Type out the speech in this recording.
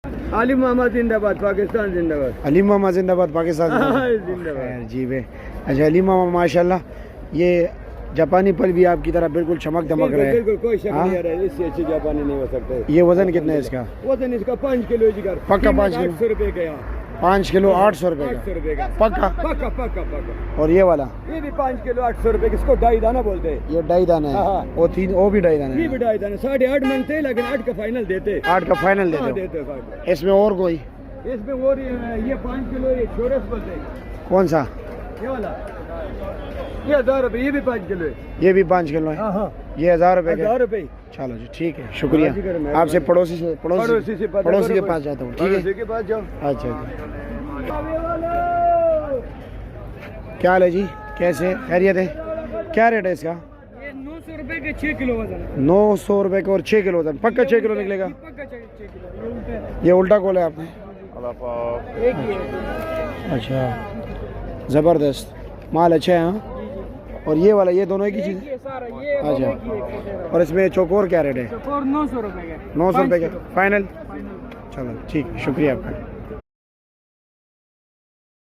अली मोहम्मद जिंदाबाद, पाकिस्तान जिंदाबाद। अली मामा जिंदाबाद, पाकिस्तान जिंदाबाद। जी बे। अच्छा अली मामा माशाल्लाह, ये जापानी पल भी आपकी तरह बिल्कुल चमक दमक रहे हैं। बिल्कुल कोई शक नहीं आ रहा है, इससे अच्छी जापानी नहीं हो सकते। ये वजन कितना है इसका? वजन इसका 5 किलो जिगर। पक्का 5 किलो? 800 रुपए का। 5 किलो 800 रुपए 800 रुपए का पक्का? पक्का पक्का पक्का। और ये वाला? ये भी 5 किलो 800 रुपए, किसको डाई दाना बोलते हैं। ये डाई दाना हाँ, है। हाँ। वो 3 वो भी डाई दाना ये भी है। डाई दाना 8.5 मांगते हैं, लेकिन 8 का फाइनल देते। 8 का फाइनल हाँ, दे देते दो। फाइनल। इसमें और कोई? इसमें और ये 5 किलो ये छोरस बोलते हैं। कौन सा? ये वाला ये 1000 रुपए, ये भी 5 किलो है। ये भी 5 किलो है। हाँ हाँ, ये 1000 रुपए 1000 का। रुपए। चलो जी ठीक है, शुक्रिया। जी, करें, आपसे पड़ोसी पड़ोसी से पता पड़ोसी के करो, पास जाता हूँ, ठीक है? पड़ोसी के पास जाओ। अच्छा जी। क्या हाल है जी, कैसे खैरियत है? क्या रेट है इसका? ये 900 रुपए के 6 किलो वजन है। 900 रुपए का और 6 किलो वजन। पक्का 6 किलो निकलेगा? पक्का 6 किलो। ये उल्टा है। ये उल्टा खोला है आपने? एक ही है। अच्छा ज़बरदस्त माल, अच्छा है। हाँ, और ये वाला, ये दोनों एक ही चीज़? ये सारा ये अच्छा। एक ही है। और इसमें चौकोर क्या रेट है? और 900 रुपए का। 900 रुपए का फाइनल? फाइनल। चलो ठीक है, शुक्रिया आपका।